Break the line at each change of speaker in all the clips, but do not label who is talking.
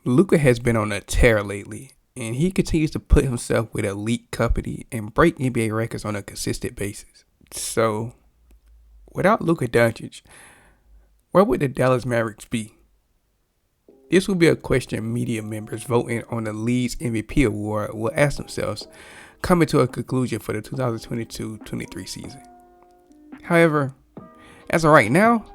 Luka has been on a tear lately, and he continues to put himself with elite company and break NBA records on a consistent basis. So, without Luka Doncic, where would the Dallas Mavericks be? This will be a question media members voting on the league's MVP award will ask themselves, coming to a conclusion for the 2022-23 season. However, as of right now,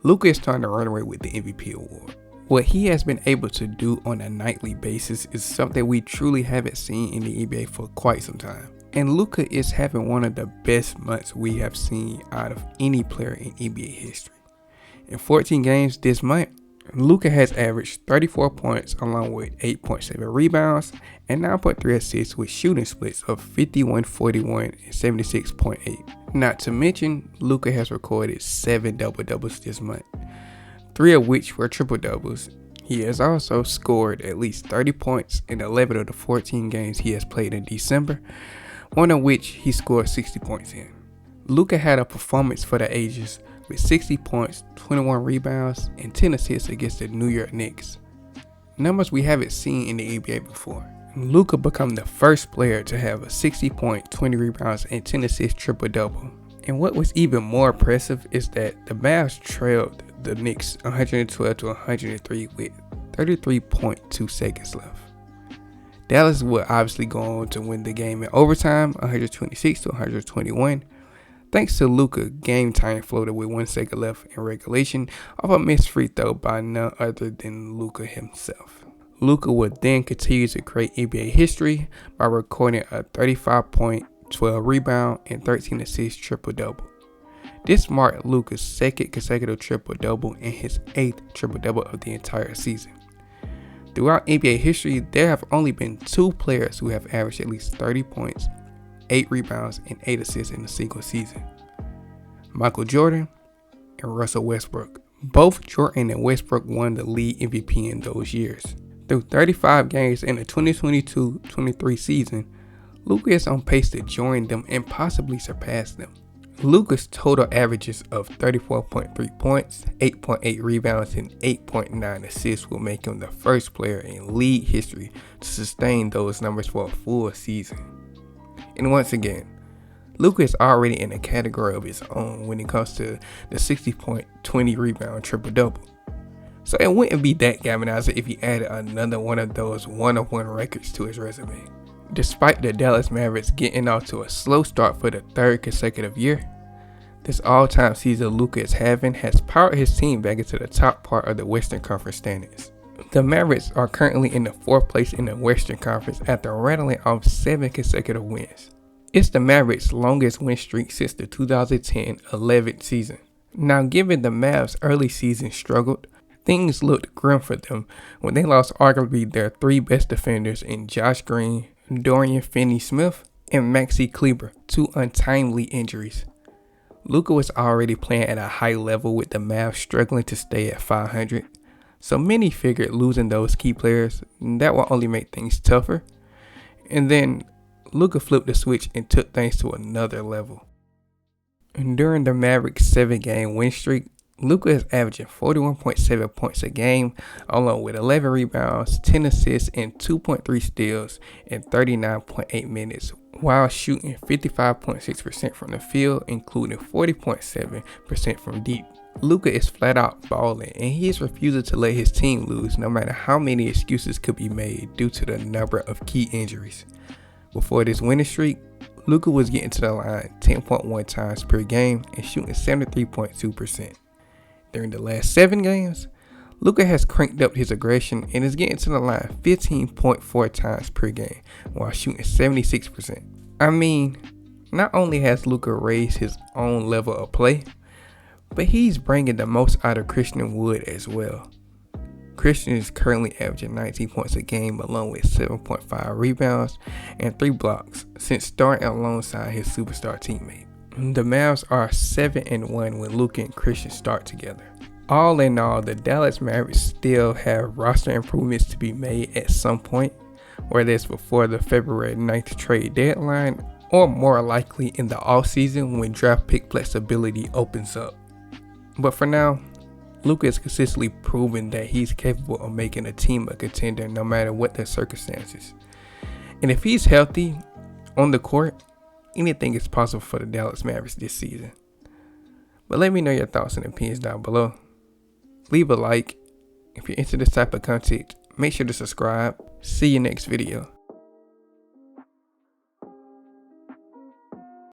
Luka is trying to run away with the MVP award. What he has been able to do on a nightly basis is something we truly haven't seen in the NBA for quite some time. And Luka is having one of the best months we have seen out of any player in NBA history. In 14 games this month, Luka has averaged 34 points along with 8.7 rebounds and 9.3 assists with shooting splits of 51, 41, and 76.8. Not to mention, Luka has recorded 7 double-doubles this month, 3 of which were triple-doubles. He has also scored at least 30 points in 11 of the 14 games he has played in December, one of which he scored 60 points in. Luka had a performance for the ages with 60 points, 21 rebounds, and 10 assists against the New York Knicks. Numbers we haven't seen in the NBA before. Luka became the first player to have a 60 point, 20 rebounds, and 10 assist triple-double. And what was even more impressive is that the Mavs trailed the Knicks 112 to 103 with 33.2 seconds left. Dallas would obviously go on to win the game in overtime, 126 to 121. Thanks to Luka game time floater with 1 second left in regulation off a missed free throw by none other than Luka himself. Luka would then continue to create NBA history by recording a 35 point, 12 rebound, and 13 assist triple-double. This marked Luka's second consecutive triple-double and his 8th triple-double of the entire season. Throughout NBA history, there have only been 2 players who have averaged at least 30 points, 8 rebounds, and 8 assists in a single season: Michael Jordan and Russell Westbrook. Both Jordan and Westbrook won the league MVP in those years. Through 35 games in the 2022-23 season, Luka is on pace to join them and possibly surpass them. Luka's total averages of 34.3 points, 8.8 rebounds, and 8.9 assists will make him the first player in league history to sustain those numbers for a full season. And once again, Luka is already in a category of his own when it comes to the 60 point, 20 rebound triple-double. So it wouldn't be that galvanizing if he added another one of those one-of-one records to his resume. Despite the Dallas Mavericks getting off to a slow start for the 3rd consecutive year, this all-time season Luka is having has powered his team back into the top part of the Western Conference standings. The Mavericks are currently in the 4th place in the Western Conference after rattling off 7 consecutive wins. It's the Mavericks' longest win streak since the 2010-11 season. Now, given the Mavs' early season struggled, things looked grim for them when they lost arguably their 3 best defenders in Josh Green, Dorian Finney-Smith, and Maxi Kleber to untimely injuries. Luka was already playing at a high level with the Mavs struggling to stay at 500. So many figured losing those key players, that will only make things tougher. And then Luka flipped the switch and took things to another level. And during the Mavericks' 7-game win streak, Luka is averaging 41.7 points a game, along with 11 rebounds, 10 assists, and 2.3 steals in 39.8 minutes, while shooting 55.6% from the field, including 40.7% from deep. Luka is flat out balling, and he is refusing to let his team lose no matter how many excuses could be made due to the number of key injuries. Before this winning streak, Luka was getting to the line 10.1 times per game and shooting 73.2%. During the last 7 games, Luka has cranked up his aggression and is getting to the line 15.4 times per game while shooting 76%. I mean, not only has Luka raised his own level of play, but he's bringing the most out of Christian Wood as well. Christian is currently averaging 19 points a game along with 7.5 rebounds and 3 blocks since starting alongside his superstar teammate. The Mavs are 7-1 when Luka and Christian start together. All in all, the Dallas Mavericks still have roster improvements to be made at some point, whether it's before the February 9th trade deadline or more likely in the offseason when draft pick flexibility opens up. But for now, Luka has consistently proven that he's capable of making a team a contender no matter what their circumstances. And if he's healthy on the court, anything is possible for the Dallas Mavericks this season. But let me know your thoughts and opinions down below. Leave a like. If you're into this type of content, make sure to subscribe. See you next video.